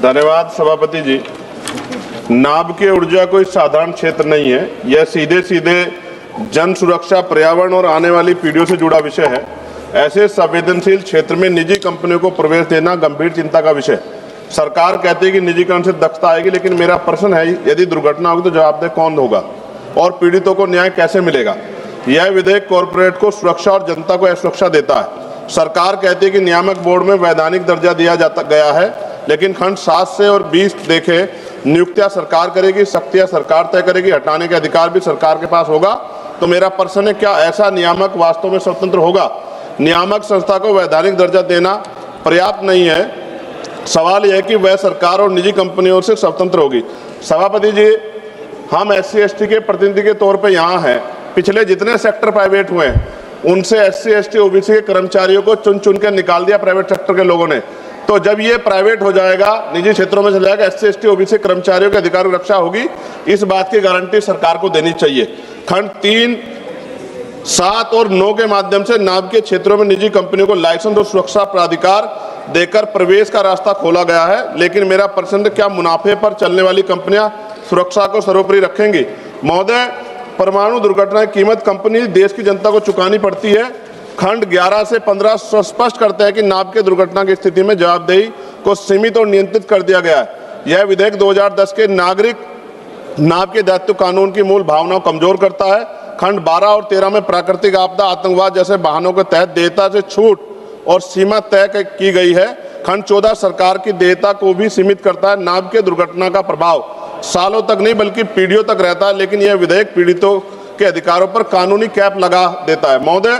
धन्यवाद सभापति जी। नाभ की ऊर्जा कोई साधारण क्षेत्र नहीं है, यह सीधे सीधे जन सुरक्षा, पर्यावरण और आने वाली पीढ़ियों से जुड़ा विषय है। ऐसे संवेदनशील क्षेत्र में निजी कंपनियों को प्रवेश देना गंभीर चिंता का विषय। सरकार कहती है कि निजीकरण से दक्षता आएगी, लेकिन मेरा प्रश्न है, यदि दुर्घटना होगी तो जवाबदेह कौन होगा और पीड़ितों को न्याय कैसे मिलेगा? यह विधेयक कॉरपोरेट को सुरक्षा और जनता को असुरक्षा देता है। सरकार कहती है कि नियामक बोर्ड में वैधानिक दर्जा दिया जाता गया है, लेकिन खंड 7 से और 20 देखे नियुक्तियां सरकार करेगी, सख्तियां सरकार तय करेगी, हटाने के अधिकार भी सरकार के पास होगा। तो मेरा प्रश्न है, क्या ऐसा नियामक वास्तव में स्वतंत्र होगा? नियामक संस्था को वैधानिक दर्जा देना पर्याप्त नहीं है। सवाल यह है कि वह सरकार और निजी कंपनियों से स्वतंत्र होगी। सभापति जी, हम SC/ST के प्रतिनिधि के तौर पर यहाँ हैं। पिछले जितने सेक्टर प्राइवेट हुए हैं उनसे SC/ST OBC के कर्मचारियों को चुन चुन कर निकाल दिया प्राइवेट सेक्टर के लोगों ने। तो जब ये प्राइवेट हो जाएगा, निजी क्षेत्रों में चला जाएगा, SC/ST OBC कर्मचारियों के अधिकार की रक्षा होगी, इस बात की गारंटी सरकार को देनी चाहिए। खंड 3, 7 और 9 के माध्यम से नाभ के क्षेत्रों में निजी कंपनियों को लाइसेंस और सुरक्षा प्राधिकार देकर प्रवेश का रास्ता खोला गया है, लेकिन मेरा प्रश्न है, क्या मुनाफे पर चलने वाली कंपनियां सुरक्षा को सर्वोपरि रखेंगी? महोदय, परमाणु दुर्घटना की कीमत कंपनी देश की जनता को चुकानी पड़ती है। खंड 11 से 15 स्पष्ट करते हैं कि नाभ के दुर्घटना की स्थिति में जवाबदेही को सीमित और नियंत्रित कर दिया गया है। यह विधेयक 2010 के नागरिक नाभ के दायित्व कानून की मूल भावना को कमजोर करता है। खंड 12 और 13 में प्राकृतिक आपदा, आतंकवाद जैसे वाहनों के तहत देयता से छूट और सीमा तय की गई है। खंड 14 सरकार की देयता को भी सीमित करता है। नाभ के दुर्घटना का प्रभाव सालों तक नहीं बल्कि पीढ़ियों तक रहता है, लेकिन यह विधेयक पीड़ितों के अधिकारों पर कानूनी कैप लगा देता है। महोदय,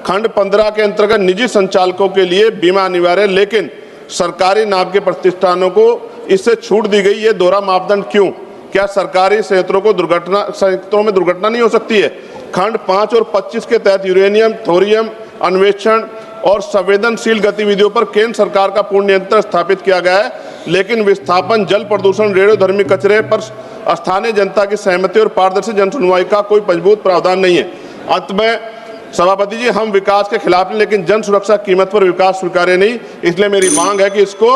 खंड 15 के अंतर्गत निजी संचालकों के लिए बीमा अनिवार्य है, लेकिन सरकारी नाभ के प्रतिष्ठानों को इससे छूट दी गई। ये दोहरा मापदंड क्यों? क्या सरकारी संयंत्रों में दुर्घटना नहीं हो सकती है? खंड 5 और 25 के तहत यूरेनियम, थोरियम अन्वेषण और संवेदनशील गतिविधियों पर केंद्र सरकार का पूर्ण नियंत्रण स्थापित किया गया है, लेकिन विस्थापन, जल प्रदूषण, रेडियोधर्मी कचरे पर स्थानीय जनता की सहमति और पारदर्शी जन सुनवाई का कोई मजबूत प्रावधान नहीं है। अंत में सभापति जी, हम विकास के खिलाफ नहीं, लेकिन जन सुरक्षा कीमत पर विकास स्वीकार्य नहीं। इसलिए मेरी मांग है कि इसको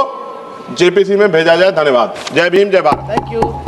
JPC में भेजा जाए। धन्यवाद। जय भीम, जय भारत। Thank you.